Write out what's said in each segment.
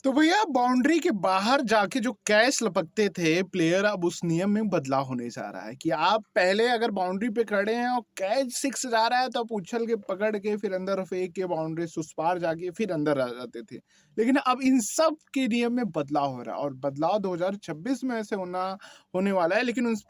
तो भैया बाउंड्री के बाहर जाके जो कैच लपकते थे प्लेयर, अब उस नियम में बदलाव होने जा रहा है कि आप पहले अगर बाउंड्री पे खड़े हैं और कैच सिक्स जा रहा है तो आप उछल के पकड़ के फिर अंदर फेंक के बाउंड्री से उस पार जाके फिर अंदर आ जाते थे। लेकिन अब इन सब के नियम में बदलाव हो रहा है और बदलाव 2026 में ऐसे होने वाला है। लेकिन इस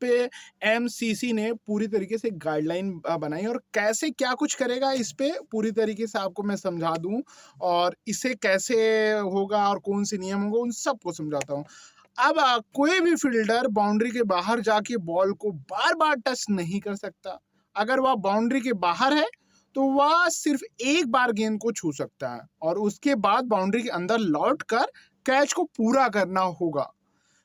पे एमसीसी ने पूरी तरीके से गाइडलाइन बनाई और कैसे क्या कुछ करेगा इस पे पूरी तरीके से आपको मैं समझा दूं और इसे कैसे होगा और कौन से नियम होंगे उन सबको समझाता हूँ। अब कोई भी फील्डर बाउंड्री के बाहर जाके बॉल को बार बार टच नहीं कर सकता। अगर वह बाउंड्री के बाहर है तो वह सिर्फ एक बार गेंद को छू सकता है और उसके बाद बाउंड्री के अंदर लौट कर कैच को पूरा करना होगा।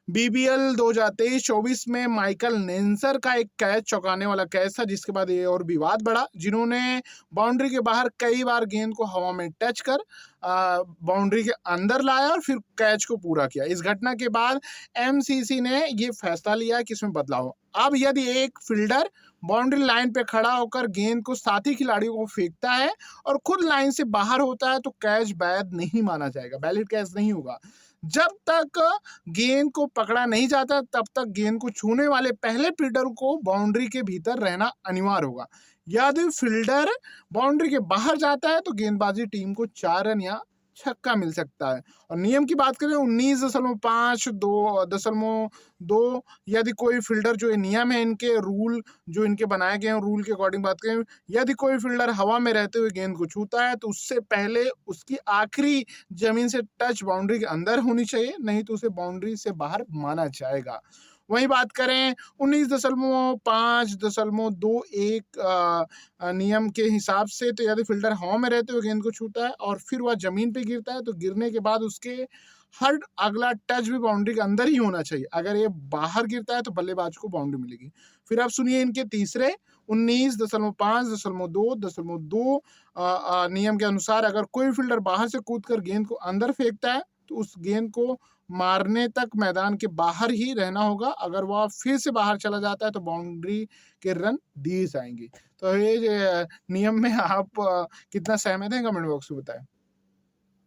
बीबीएल 2023-24 में माइकल नेंसर का एक कैच चौंकाने वाला कैच था, जिसके बाद ये और विवाद बढ़ा, जिन्होंने बाउंड्री के बाहर कई बार गेंद को हवा में टच कर बाउंड्री के अंदर लाया और फिर कैच को पूरा किया। इस घटना के बाद एमसीसी ने ये फैसला लिया कि इसमें बदलाव हो। अब यदि एक फील्डर बाउंड्री लाइन पे खड़ा होकर गेंद को साथी खिलाड़ियों को फेंकता है और खुद लाइन से बाहर होता है तो कैच वैध नहीं माना जाएगा, वैलिड कैच नहीं होगा। जब तक गेंद को पकड़ा नहीं जाता तब तक गेंद को छूने वाले पहले फील्डर को बाउंड्री के भीतर रहना अनिवार्य होगा। यदि फील्डर बाउंड्री के बाहर जाता है तो गेंदबाजी टीम को 4 रन या छक्का मिल सकता है। और नियम की बात करें 19.5 यदि कोई फील्डर, जो ये नियम है इनके रूल जो इनके बनाए गए हैं, रूल के अकॉर्डिंग बात करें, यदि कोई फील्डर हवा में रहते हुए गेंद को छूता है तो उससे पहले उसकी आखिरी जमीन से टच बाउंड्री के अंदर होनी चाहिए, नहीं तो उसे बाउंड्री से बाहर माना जाएगा। वही बात करें 19.5.21 नियम के हिसाब से, तो यदि फील्डर हवा में रहते हुए गेंद को छूता है और फिर वह जमीन पे गिरता है तो गिरने के बाद उसके हर अगला टच भी बाउंड्री के अंदर ही होना चाहिए। अगर ये बाहर गिरता है तो बल्लेबाज को बाउंड्री मिलेगी। फिर आप सुनिए इनके तीसरे 19.5.2.2 नियम के अनुसार, अगर कोई फील्डर बाहर से कूदकर गेंद को अंदर फेंकता है तो उस गेंद को मारने तक मैदान के बाहर ही रहना होगा। अगर वह फिर से बाहर चला जाता है तो बाउंड्री के रन दिए जाएंगे। तो ये नियम में आप कितना सहमत हैं, कमेंट बॉक्स में बताएं।